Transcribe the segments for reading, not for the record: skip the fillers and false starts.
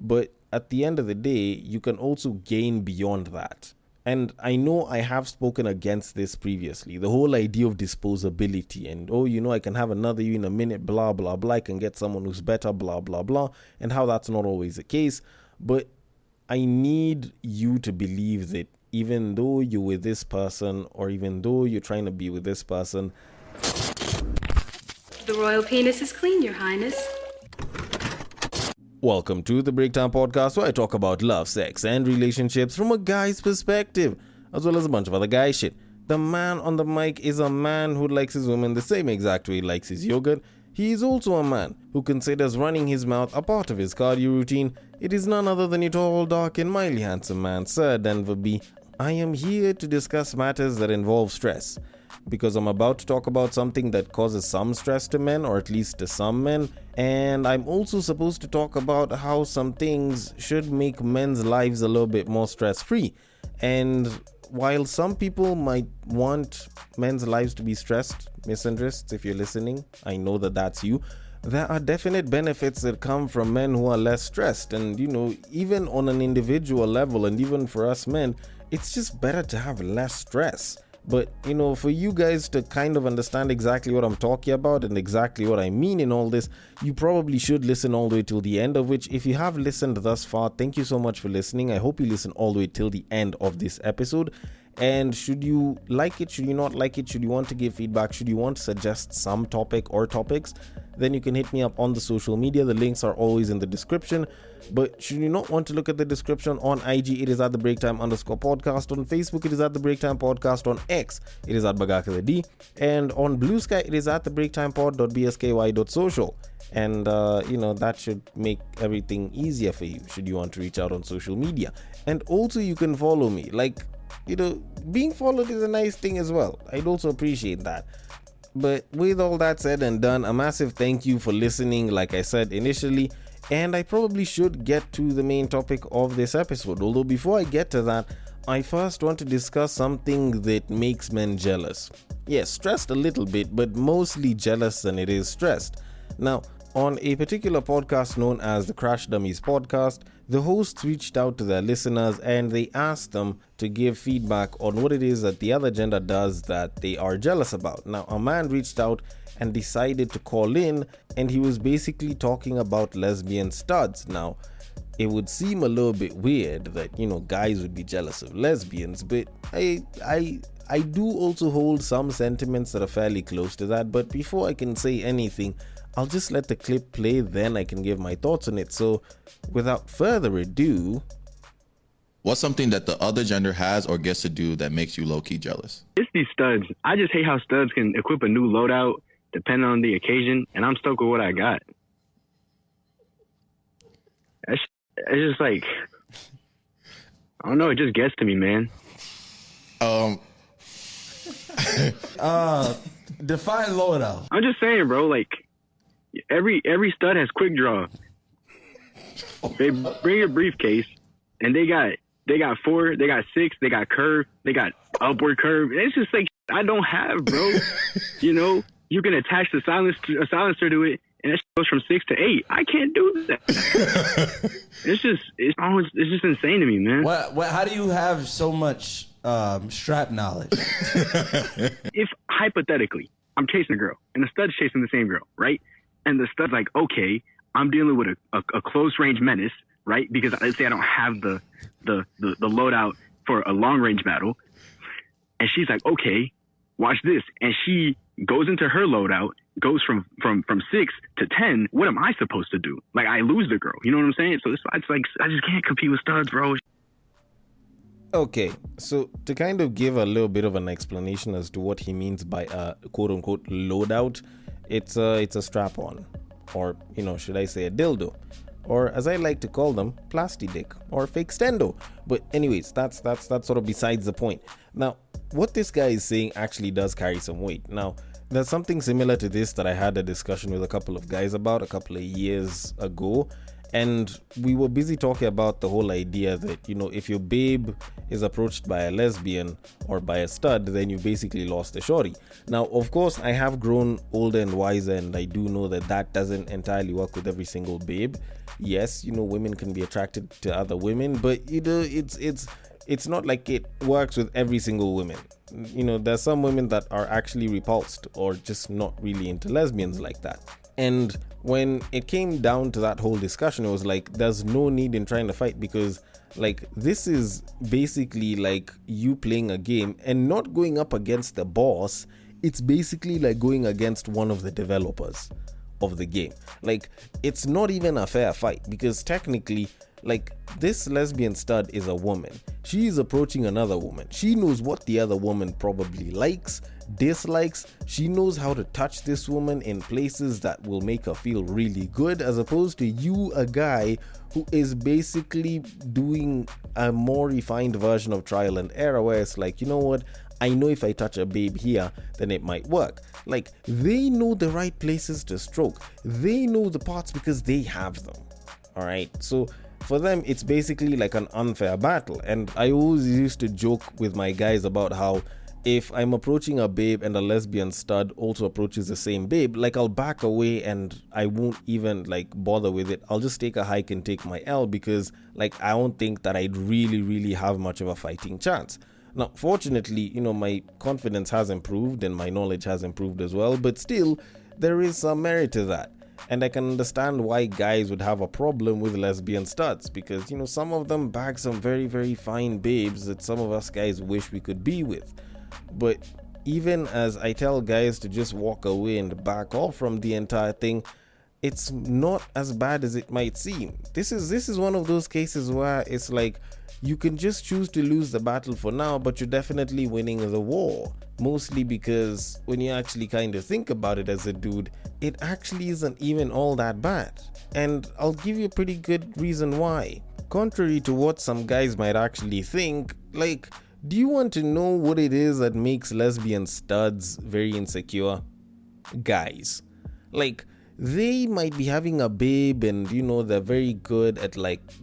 But at the end of the day, you can also gain beyond that. And I know I have spoken against this previously. The whole idea of disposability and, I can have another you in a minute, blah, blah, blah. I can get someone who's better, blah, blah, blah. And how that's not always the case. But I need you to believe that even though you're with this person or even though you're trying to be with this person, the royal penis is clean, Your Highness. Welcome to the Breakdown Podcast, where I talk about love, sex, and relationships from a guy's perspective, as well as a bunch of other guy shit. The man on the mic is a man who likes his women the same exact way he likes his yogurt. He is also a man who considers running his mouth a part of his cardio routine. It is none other than your tall, dark, and mildly handsome man, Sir Denver B. I am here to discuss matters that involve stress, because I'm about to talk about something that causes some stress to men, or at least to some men, and I'm also supposed to talk about how some things should make men's lives a little bit more stress-free. And while some people might want men's lives to be stressed, misandrists, if you're listening, I know that that's you, there are definite benefits that come from men who are less stressed. And, even on an individual level, and even for us men, it's just better to have less stress. But, for you guys to kind of understand exactly what I'm talking about and exactly what I mean in all this, you probably should listen all the way till the end, of which, if you have listened thus far, thank you so much for listening. I hope you listen all the way till the end of this episode. And should you like it, should you not like it, should you want to give feedback, should you want to suggest some topic or topics, then you can hit me up on the social media. The links are always in the description. But should you not want to look at the description, on IG, it is at the Breaktime_podcast. On Facebook, it is at the Breaktime Podcast. On X, it is at BagakaTheD. And on Bluesky, it is at the breaktimepod.bsky.social. And, that should make everything easier for you, should you want to reach out on social media. And also, you can follow me. Being followed is a nice thing as well. I'd also appreciate that. But with all that said and done, a massive thank you for listening, like I said initially. And I probably should get to the main topic of this episode. Although before I get to that, I first want to discuss something that makes men jealous. Yes, stressed a little bit, but mostly jealous than it is stressed. Now, on a particular podcast known as the Crash Dummies Podcast, the hosts reached out to their listeners and they asked them to give feedback on what it is that the other gender does that they are jealous about. Now, a man reached out and decided to call in, and he was basically talking about lesbian studs. Now, it would seem a little bit weird that, guys would be jealous of lesbians, but I do also hold some sentiments that are fairly close to that. But before I can say anything, I'll just let the clip play, then I can give my thoughts on it. So, without further ado, what's something that the other gender has or gets to do that makes you low-key jealous? It's these studs. I just hate how studs can equip a new loadout depending on the occasion, and I'm stuck with what I got. It's just like, I don't know, it just gets to me, man. Define loadout. I'm just saying, bro, like, every stud has quick draw. They bring a briefcase, and they got 4, they got 6, they got curve, they got upward curve. It's just like, I don't have, bro. You can attach a silencer to it, and it goes from 6 to 8. I can't do that. it's just insane to me, man. What? How do you have so much strap knowledge? If hypothetically I'm chasing a girl and the stud's chasing the same girl, right? And the stud's like, okay, I'm dealing with a close range menace, right? Because let's say I don't have the loadout for a long range battle, and she's like, okay, watch this, and she goes into her loadout, goes from 6 to 10. What am I supposed to do? Like, I lose the girl. You know what I'm saying? So it's like, I just can't compete with studs, bro. okay, so to kind of give a little bit of an explanation as to what he means by a quote-unquote loadout, it's a strap-on, or, should I say a dildo, or as I like to call them, plasti dick, or fake stendo. But anyways, that's sort of besides the point. Now, what this guy is saying actually does carry some weight. Now, there's something similar to this that I had a discussion with a couple of guys about a couple of years ago, And we were busy talking about the whole idea that, if your babe is approached by a lesbian or by a stud, then you basically lost the shorty. Now, of course, I have grown older and wiser, and I do know that doesn't entirely work with every single babe. Yes, women can be attracted to other women, but it's not like it works with every single woman. There's some women that are actually repulsed or just not really into lesbians like that. And when it came down to that whole discussion, it was like, there's no need in trying to fight, because this is basically like you playing a game and not going up against the boss. It's basically like going against one of the developers of the game. It's not even a fair fight, because technically, this lesbian stud is a woman. She is approaching another woman. She knows what the other woman probably likes, dislikes. She knows how to touch this woman in places that will make her feel really good, as opposed to you, a guy who is basically doing a more refined version of trial and error, where it's like, what, I know if I touch a babe here, then it might work. They know the right places to stroke. They know the parts because they have them. All right. So for them, it's basically like an unfair battle. And I always used to joke with my guys about how if I'm approaching a babe and a lesbian stud also approaches the same babe, I'll back away and I won't even bother with it. I'll just take a hike and take my L, because I don't think that I'd really have much of a fighting chance. Now, fortunately, my confidence has improved and my knowledge has improved as well, but still, there is some merit to that. And I can understand why guys would have a problem with lesbian studs, because, some of them bag some very fine babes that some of us guys wish we could be with. But even as I tell guys to just walk away and back off from the entire thing, it's not as bad as it might seem. This is one of those cases where it's like, you can just choose to lose the battle for now, but you're definitely winning the war. Mostly because when you actually kind of think about it as a dude, it actually isn't even all that bad. And I'll give you a pretty good reason why. Contrary to what some guys might actually think, do you want to know what it is that makes lesbian studs very insecure? Guys. They might be having a babe and, they're very good at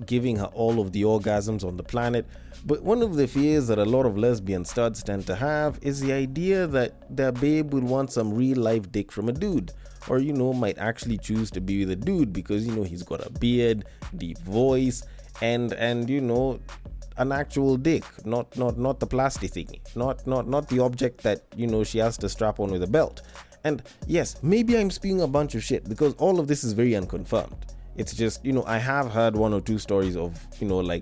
giving her all of the orgasms on the planet. But one of the fears that a lot of lesbian studs tend to have is the idea that their babe will want some real life dick from a dude. Or, might actually choose to be with a dude because, he's got a beard, deep voice, and an actual dick, not the plastic thingy, not the object that, she has to strap on with a belt. And yes, maybe I'm spewing a bunch of shit because all of this is very unconfirmed. It's just, I have heard one or two stories of,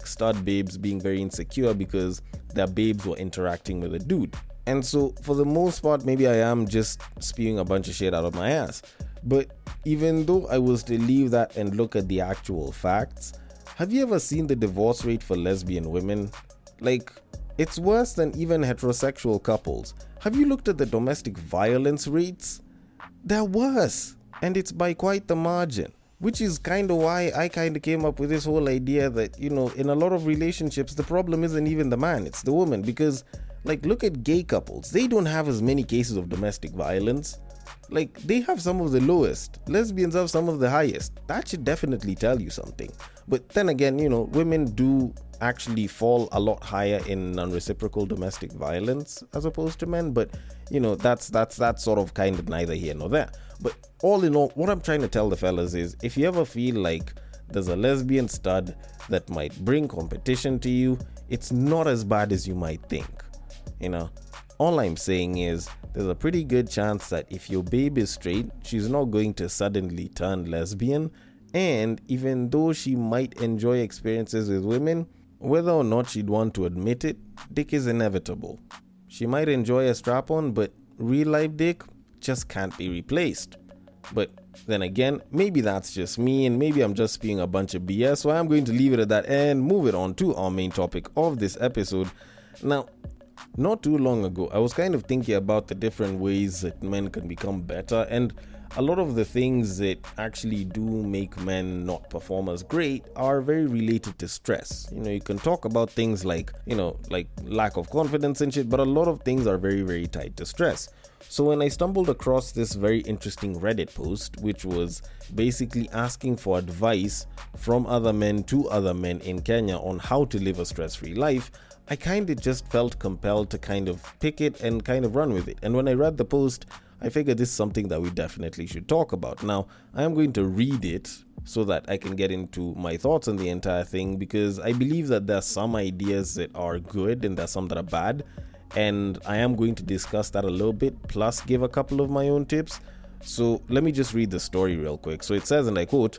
stud babes being very insecure because their babes were interacting with a dude. And so for the most part, maybe I am just spewing a bunch of shit out of my ass. But even though I was to leave that and look at the actual facts, have you ever seen the divorce rate for lesbian women? It's worse than even heterosexual couples. Have you looked at the domestic violence rates? They're worse, and it's by quite the margin. Which is kind of why I kind of came up with this whole idea that, in a lot of relationships, the problem isn't even the man, it's the woman. Because, look at gay couples. They don't have as many cases of domestic violence. They have some of the lowest. Lesbians have some of the highest. That should definitely tell you something. But then again, women do actually fall a lot higher in non-reciprocal domestic violence as opposed to men. But, that's sort of kind of neither here nor there. But all in all, what I'm trying to tell the fellas is, if you ever feel like there's a lesbian stud that might bring competition to you, it's not as bad as you might think. All I'm saying is, there's a pretty good chance that if your babe is straight, she's not going to suddenly turn lesbian. And even though she might enjoy experiences with women, whether or not she'd want to admit it, dick is inevitable. She might enjoy a strap-on, but real life dick just can't be replaced. But then again, maybe that's just me, and maybe I'm just spewing a bunch of BS, so I'm going to leave it at that and move it on to our main topic of this episode. Now, not too long ago, I was kind of thinking about the different ways that men can become better, and a lot of the things that actually do make men not perform as great are very related to stress. You can talk about things like, like lack of confidence and shit, but a lot of things are very, very tied to stress. So when I stumbled across this very interesting Reddit post, which was basically asking for advice from other men to other men in Kenya on how to live a stress-free life, I kind of just felt compelled to kind of pick it and kind of run with it. And when I read the post, I figured this is something that we definitely should talk about. Now, I am going to read it so that I can get into my thoughts on the entire thing, because I believe that there are some ideas that are good and there are some that are bad. And I am going to discuss that a little bit, plus give a couple of my own tips. So let me just read the story real quick. So it says, and I quote,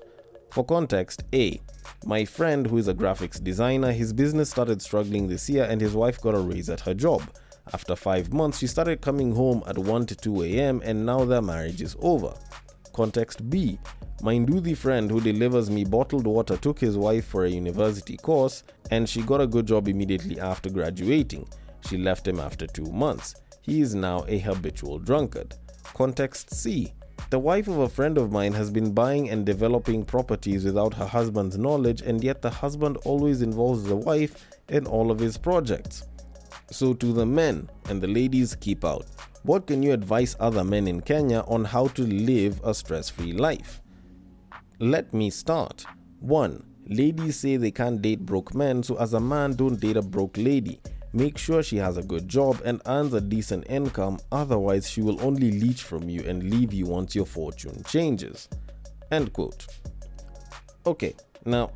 "For context, A, my friend who is a graphics designer, his business started struggling this year and his wife got a raise at her job. After 5 months, she started coming home at 1 to 2 a.m. and now their marriage is over. Context B, my nduthi friend who delivers me bottled water took his wife for a university course and she got a good job immediately after graduating. She left him after 2 months. He is now a habitual drunkard. Context C, the wife of a friend of mine has been buying and developing properties without her husband's knowledge, and yet the husband always involves the wife in all of his projects. So to the men, and the ladies keep out, what can you advise other men in Kenya on how to live a stress-free life? Let me start. 1. Ladies say they can't date broke men, so as a man, don't date a broke lady. Make sure she has a good job and earns a decent income, otherwise she will only leech from you and leave you once your fortune changes." End quote. Okay, now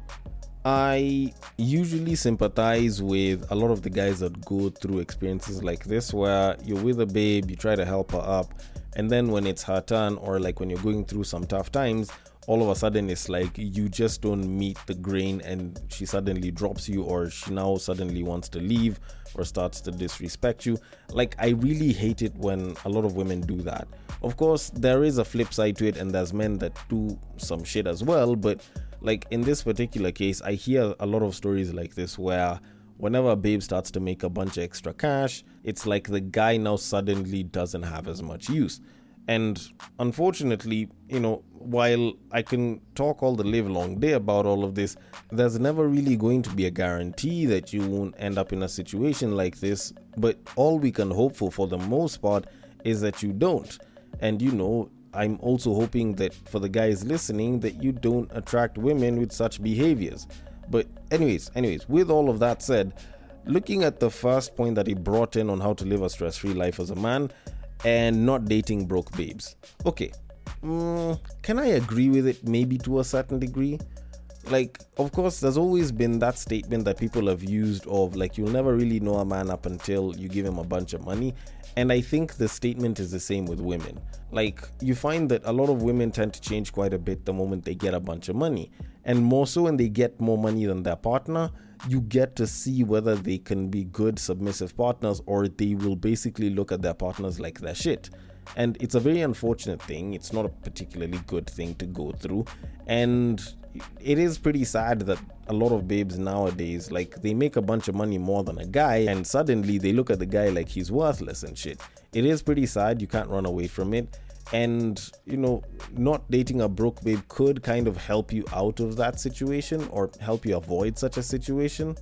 I usually sympathize with a lot of the guys that go through experiences like this, where you're with a babe, you try to help her up, and then when it's her turn, or like when you're going through some tough times, all of a sudden it's like you just don't meet the grain and she suddenly drops you, or she now suddenly wants to leave or starts to disrespect you. Like, I really hate it when a lot of women do that. Of course, there is a flip side to it and there's men that do some shit as well, but like in this particular case, I hear a lot of stories like this where whenever a babe starts to make a bunch of extra cash, it's like the guy now suddenly doesn't have as much use. And unfortunately, while I can talk all the live long day about all of this, there's never really going to be a guarantee that you won't end up in a situation like this. But all we can hope for the most part, is that you don't. And I'm also hoping that for the guys listening, that you don't attract women with such behaviors. But anyways, with all of that said, looking at the first point that he brought in on how to live a stress-free life as a man, and not dating broke babes. Okay, can I agree with it maybe to a certain degree? Like, of course, there's always been that statement that people have used of like, you'll never really know a man up until you give him a bunch of money. And I think the statement is the same with women. Like, you find that a lot of women tend to change quite a bit the moment they get a bunch of money. And more so when they get more money than their partner, you get to see whether they can be good submissive partners, or they will basically look at their partners like they're shit. And it's a very unfortunate thing. It's not a particularly good thing to go through. And it is pretty sad that a lot of babes nowadays, like, they make a bunch of money more than a guy, and suddenly they look at the guy like he's worthless and shit. It is pretty sad. You can't run away from it. And, not dating a broke babe could kind of help you out of that situation, or help you avoid such a situation.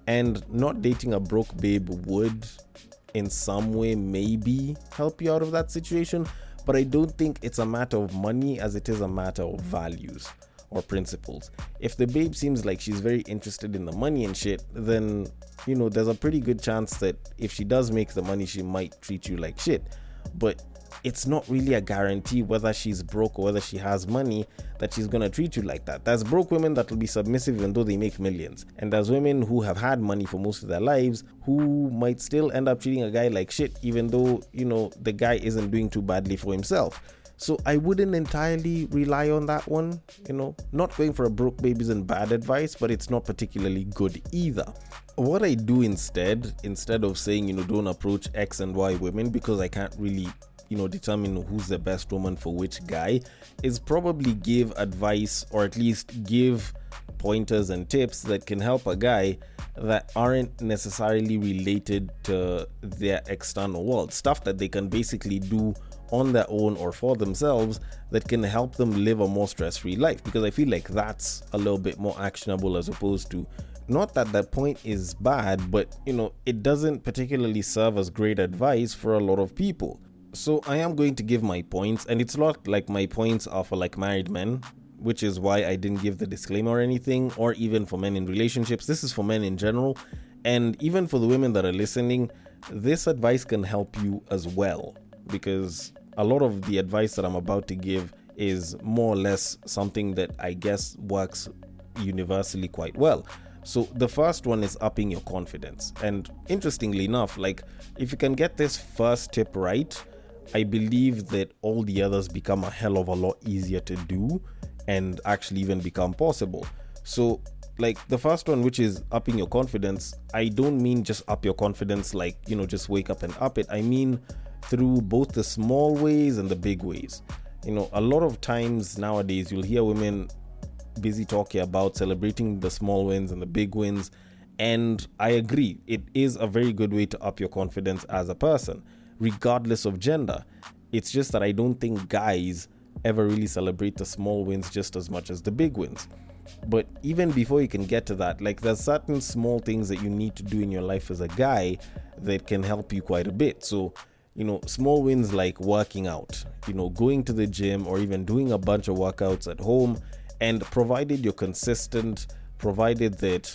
And not dating a broke babe would, in some way, maybe help you out of that situation. But I don't think it's a matter of money as it is a matter of values or principles. If the babe seems like she's very interested in the money and shit, then, there's a pretty good chance that if she does make the money, she might treat you like shit. But it's not really a guarantee whether she's broke or whether she has money that she's gonna treat you like that. There's broke women that will be submissive even though they make millions. And there's women who have had money for most of their lives who might still end up treating a guy like shit, even though, the guy isn't doing too badly for himself. So I wouldn't entirely rely on that one. Not going for a broke babe isn't bad advice, but it's not particularly good either. What I do instead of saying, don't approach X and Y women, because I can't really determine who's the best woman for which guy, is probably give advice, or at least give pointers and tips that can help a guy that aren't necessarily related to their external world. Stuff that they can basically do on their own or for themselves that can help them live a more stress-free life, because I feel like that's a little bit more actionable, as opposed to, not that that point is bad, but it doesn't particularly serve as great advice for a lot of people. So I am going to give my points, and it's not like my points are for like married men, which is why I didn't give the disclaimer or anything, or even for men in relationships. This is for men in general, and even for the women that are listening, this advice can help you as well, because a lot of the advice that I'm about to give is more or less something that I guess works universally quite well. So the first one is upping your confidence. And interestingly enough, like, if you can get this first tip right, I believe that all the others become a hell of a lot easier to do and actually even become possible. So like the first one, which is upping your confidence, I don't mean just up your confidence like, just wake up and up it. I mean through both the small ways and the big ways. A lot of times nowadays you'll hear women busy talking about celebrating the small wins and the big wins, and I agree, it is a very good way to up your confidence as a person, regardless of gender. It's just that I don't think guys ever really celebrate the small wins just as much as the big wins. But even before you can get to that, like, there's certain small things that you need to do in your life as a guy that can help you quite a bit. So small wins like working out, going to the gym, or even doing a bunch of workouts at home. And provided you're consistent, provided that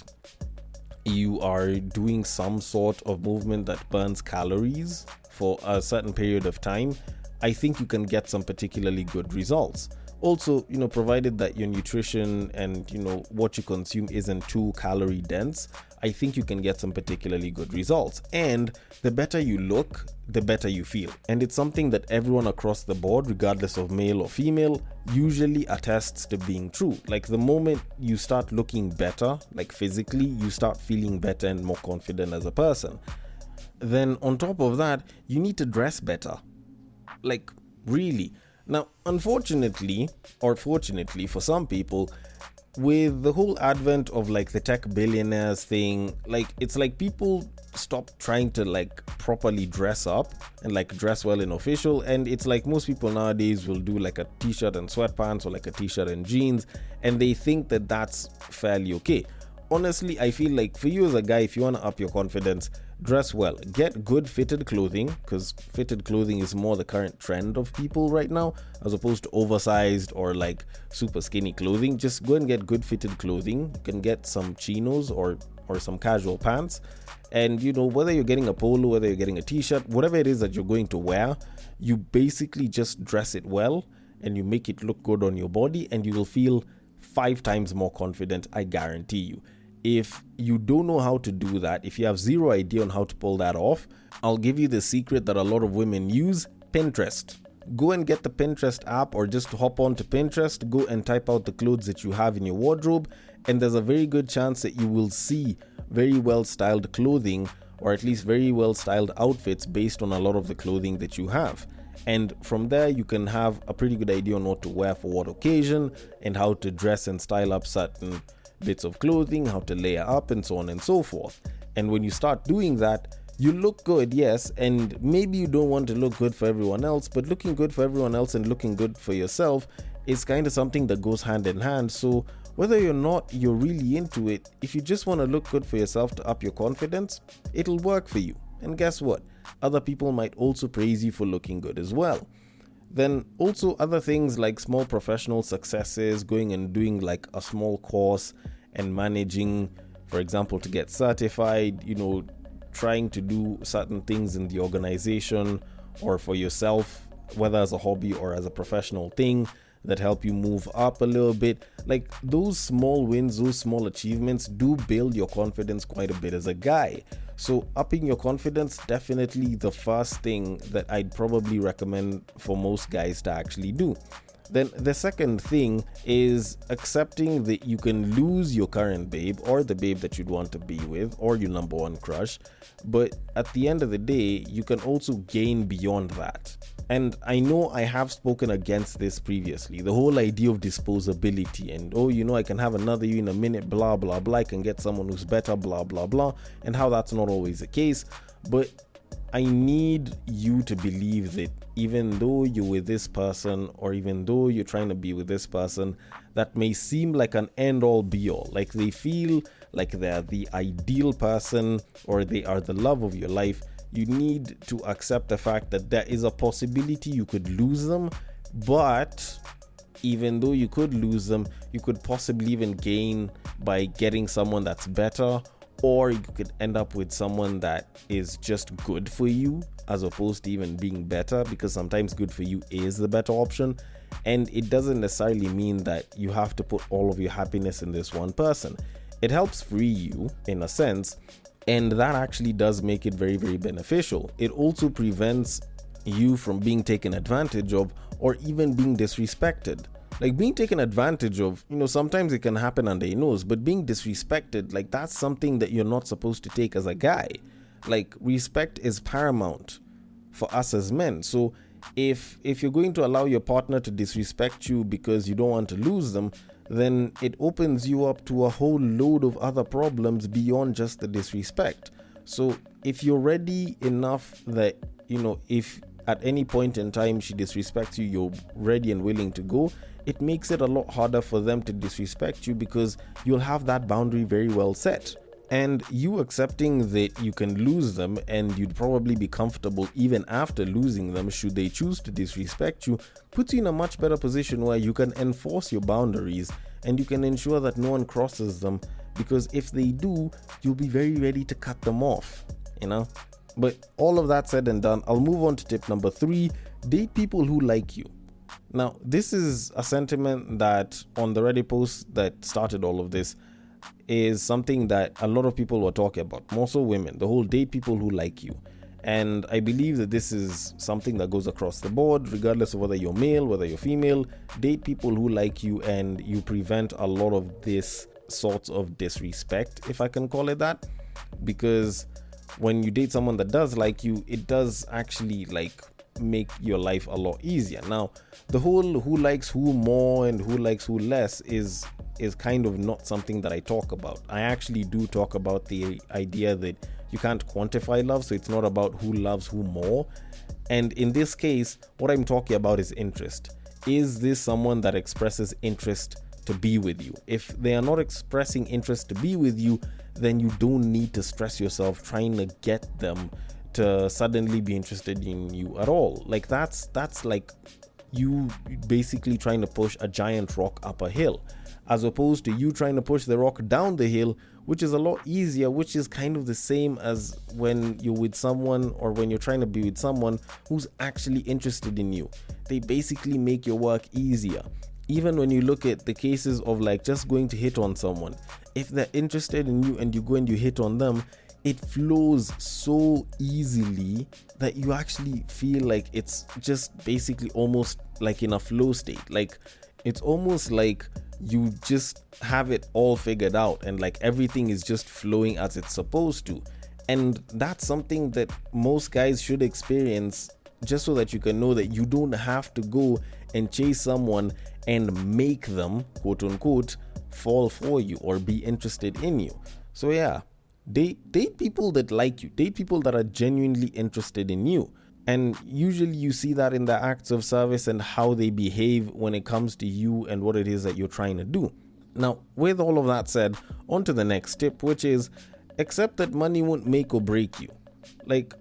you are doing some sort of movement that burns calories for a certain period of time, I think you can get some particularly good results. Also, provided that your nutrition and, what you consume isn't too calorie dense, I think you can get some particularly good results. And the better you look, the better you feel. And it's something that everyone across the board, regardless of male or female, usually attests to being true. Like, the moment you start looking better, like physically, you start feeling better and more confident as a person. Then on top of that, you need to dress better. Like, really. Now, unfortunately, or fortunately for some people, with the whole advent of like the tech billionaires thing, like, it's like people stop trying to like properly dress up and like dress well and official, and it's like most people nowadays will do like a t-shirt and sweatpants or like a t-shirt and jeans, and they think that that's fairly okay. Honestly, I feel like for you as a guy, if you want to up your confidence, dress well, get good fitted clothing, because fitted clothing is more the current trend of people right now, as opposed to oversized or like super skinny clothing. Just go and get good fitted clothing. You can get some chinos or some casual pants, and whether you're getting a polo, whether you're getting a t-shirt, whatever it is that you're going to wear, you basically just dress it well and you make it look good on your body, and you will feel 5 times more confident, I guarantee you. If you don't know how to do that, if you have zero idea on how to pull that off, I'll give you the secret that a lot of women use: Pinterest. Go and get the Pinterest app, or just hop on to Pinterest, go and type out the clothes that you have in your wardrobe, and there's a very good chance that you will see very well styled clothing, or at least very well styled outfits based on a lot of the clothing that you have. And from there, you can have a pretty good idea on what to wear for what occasion, and how to dress and style up certain bits of clothing, how to layer up, and so on and so forth. And when you start doing that, you look good, yes, and maybe you don't want to look good for everyone else, but looking good for everyone else and looking good for yourself is kind of something that goes hand in hand. So whether you're really into it, if you just want to look good for yourself to up your confidence, it'll work for you. And guess what? Other people might also praise you for looking good as well. Then also other things like small professional successes, going and doing like a small course and managing, for example, to get certified, trying to do certain things in the organization or for yourself, whether as a hobby or as a professional thing, that help you move up a little bit. Like, those small wins, those small achievements do build your confidence quite a bit as a guy. So upping your confidence, definitely the first thing that I'd probably recommend for most guys to actually do. Then the second thing is accepting that you can lose your current babe, or the babe that you'd want to be with, or your number one crush, but at the end of the day, you can also gain beyond that. And I know I have spoken against this previously, the whole idea of disposability and, I can have another you in a minute, blah, blah, blah, I can get someone who's better, blah, blah, blah, and how that's not always the case. But I need you to believe that even though you're with this person, or even though you're trying to be with this person, that may seem like an end-all be-all, like they feel like they're the ideal person or they are the love of your life, you need to accept the fact that there is a possibility you could lose them, but even though you could lose them, you could possibly even gain by getting someone that's better, or you could end up with someone that is just good for you as opposed to even being better, because sometimes good for you is the better option. And it doesn't necessarily mean that you have to put all of your happiness in this one person. It helps free you in a sense, and that actually does make it very, very beneficial. It also prevents you from being taken advantage of or even being disrespected. Like being taken advantage of, sometimes it can happen under your nose, but being disrespected, like that's something that you're not supposed to take as a guy. Like respect is paramount for us as men. So if you're going to allow your partner to disrespect you because you don't want to lose them, then it opens you up to a whole load of other problems beyond just the disrespect. So if you're ready enough that, if at any point in time she disrespects you, you're ready and willing to go, it makes it a lot harder for them to disrespect you because you'll have that boundary very well set. And you accepting that you can lose them and you'd probably be comfortable even after losing them should they choose to disrespect you, puts you in a much better position where you can enforce your boundaries and you can ensure that no one crosses them, because if they do, you'll be very ready to cut them off, But all of that said and done, I'll move on to tip number 3, date people who like you. Now, this is a sentiment that on the Reddit post that started all of this is something that a lot of people were talking about, more so women, the whole date people who like you. And I believe that this is something that goes across the board, regardless of whether you're male, whether you're female. Date people who like you and you prevent a lot of this sorts of disrespect, if I can call it that. Because when you date someone that does like you, it does actually make your life a lot easier. Now, the whole who likes who more and who likes who less is kind of not something that I talk about. I actually do talk about the idea that you can't quantify love, so it's not about who loves who more. And in this case, what I'm talking about is interest. Is this someone that expresses interest to be with you? If they are not expressing interest to be with you, then you don't need to stress yourself trying to get them to suddenly be interested in you at all. Like that's like you basically trying to push a giant rock up a hill, as opposed to you trying to push the rock down the hill, which is a lot easier, which is kind of the same as when you're with someone or when you're trying to be with someone who's actually interested in you. They basically make your work easier. Even when you look at the cases of just going to hit on someone, if they're interested in you and you go and you hit on them, it flows so easily that you actually feel like it's just basically almost like in a flow state. Like it's almost like you just have it all figured out and everything is just flowing as it's supposed to. And that's something that most guys should experience, just so that you can know that you don't have to go and chase someone and make them, quote unquote, fall for you or be interested in you. So yeah, date people that like you, date people that are genuinely interested in you. And usually you see that in the acts of service and how they behave when it comes to you and what it is that you're trying to do. Now, with all of that said, on to the next tip, which is accept that money won't make or break you.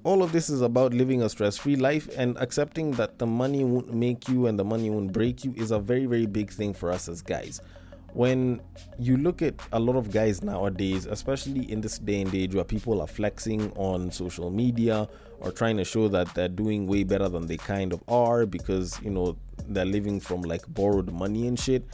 All of this is about living a stress-free life, and accepting that the money won't make you and the money won't break you is a very, very big thing for us as guys. When you look at a lot of guys nowadays, especially in this day and age where people are flexing on social media or trying to show that they're doing way better than they kind of are because, they're living from borrowed money and shit.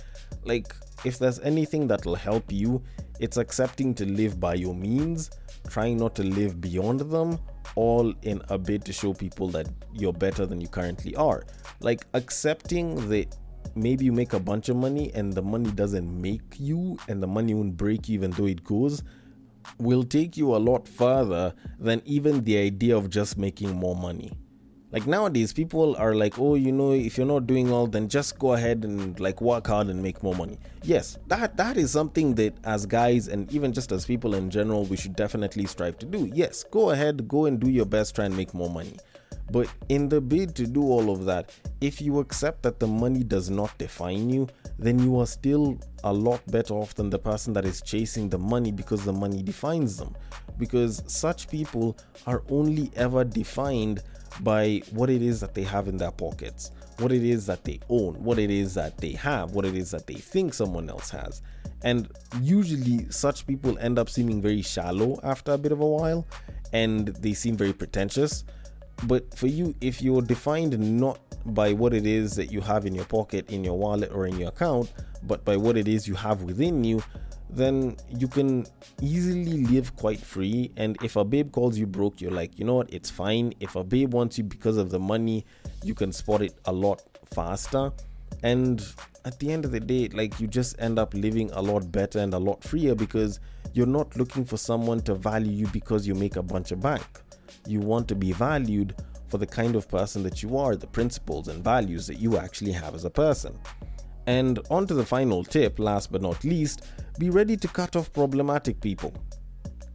If there's anything that'll help you, it's accepting to live by your means, trying not to live beyond them, all in a bid to show people that you're better than you currently are. Accepting that maybe you make a bunch of money and the money doesn't make you and the money won't break you even though it goes, will take you a lot further than even the idea of just making more money. Like nowadays, people are like, oh, if you're not doing all, then just go ahead and like work hard and make more money. Yes, that is something that as guys and even just as people in general, we should definitely strive to do. Yes, go ahead, go and do your best, try and make more money. But in the bid to do all of that, if you accept that the money does not define you, then you are still a lot better off than the person that is chasing the money because the money defines them. Because such people are only ever defined by what it is that they have in their pockets, what it is that they own, what it is that they have, what it is that they think someone else has. And usually such people end up seeming very shallow after a bit of a while, and they seem very pretentious. But for you, if you're defined not by what it is that you have in your pocket, in your wallet, or in your account, but by what it is you have within you, then you can easily live quite free. And if a babe calls you broke, you're like, you know what, it's fine. If a babe wants you because of the money, you can spot it a lot faster. And at the end of the day, like, you just end up living a lot better and a lot freer because you're not looking for someone to value you because you make a bunch of bank. You want to be valued for the kind of person that you are, the principles and values that you actually have as a person. And on to the final tip, last but not least, be ready to cut off problematic people.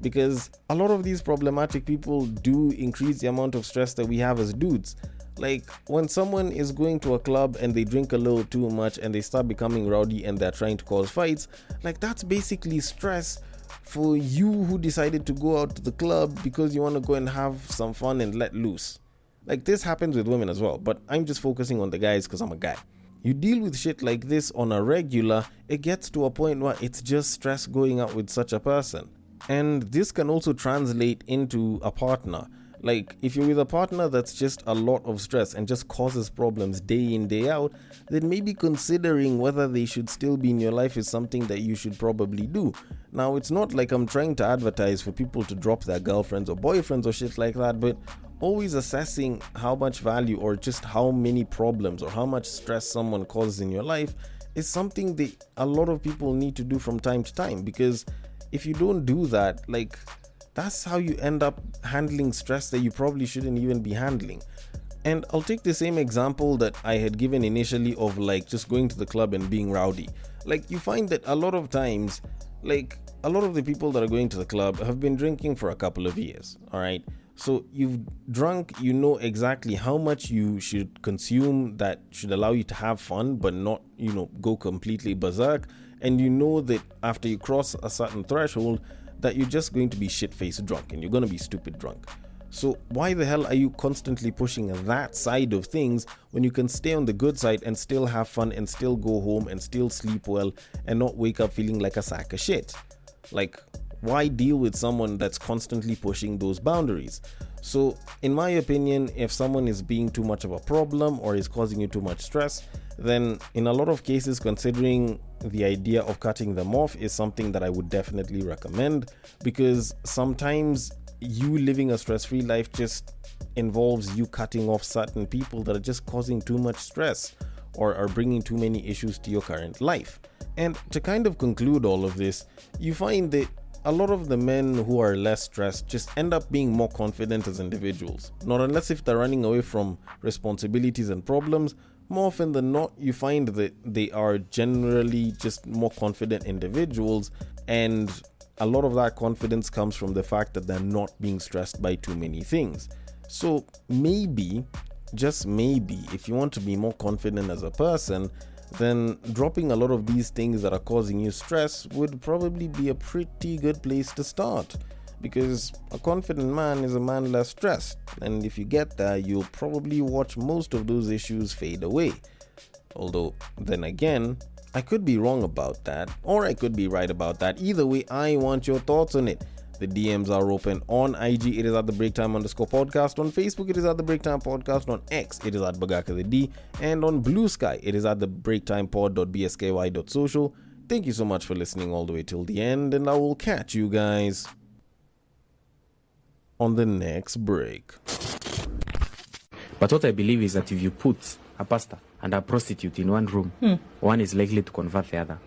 Because a lot of these problematic people do increase the amount of stress that we have as dudes. Like when someone is going to a club and they drink a little too much and they start becoming rowdy and they're trying to cause fights, like that's basically stress for you who decided to go out to the club because you want to go and have some fun and let loose. Like this happens with women as well, but I'm just focusing on the guys because I'm a guy. You deal with shit like this on a regular, it gets to a point where it's just stress going out with such a person. And this can also translate into a partner. Like if you're with a partner that's just a lot of stress and just causes problems day in, day out, then maybe considering whether they should still be in your life is something that you should probably do. Now, it's not like I'm trying to advertise for people to drop their girlfriends or boyfriends or shit like that, but always assessing how much value or just how many problems or how much stress someone causes in your life is something that a lot of people need to do from time to time. Because if you don't do that, like, that's how you end up handling stress that you probably shouldn't even be handling. And I'll take the same example that I had given initially of like just going to the club and being rowdy. Like you find that a lot of times, like a lot of the people that are going to the club have been drinking for a couple of years, all right? So you've drunk, you know exactly how much you should consume that should allow you to have fun but not, go completely berserk. And you know that after you cross a certain threshold that you're just going to be shit-faced drunk and you're going to be stupid drunk. So why the hell are you constantly pushing that side of things when you can stay on the good side and still have fun and still go home and still sleep well and not wake up feeling like a sack of shit? Like, why deal with someone that's constantly pushing those boundaries? So in my opinion, if someone is being too much of a problem or is causing you too much stress, then in a lot of cases, considering the idea of cutting them off is something that I would definitely recommend, because sometimes you living a stress-free life just involves you cutting off certain people that are just causing too much stress or are bringing too many issues to your current life. And to kind of conclude all of this, you find that a lot of the men who are less stressed just end up being more confident as individuals. Not unless if they're running away from responsibilities and problems, more often than not, you find that they are generally just more confident individuals, and a lot of that confidence comes from the fact that they're not being stressed by too many things. So maybe, just maybe, if you want to be more confident as a person, then dropping a lot of these things that are causing you stress would probably be a pretty good place to start. Because a confident man is a man less stressed, and if you get there, you'll probably watch most of those issues fade away. Although, then again, I could be wrong about that, or I could be right about that. Either way, I want your thoughts on it. The DMs are open. On IG, it is at the Breaktime_podcast. On Facebook, it is at the Breaktime Podcast. On X, it is at Bagaka the D. And on Bluesky, it is at the breaktimepod.bsky.social. Thank you so much for listening all the way till the end, and I will catch you guys on the next break. But what I believe is that if you put a pastor and a prostitute in one room, one is likely to convert the other.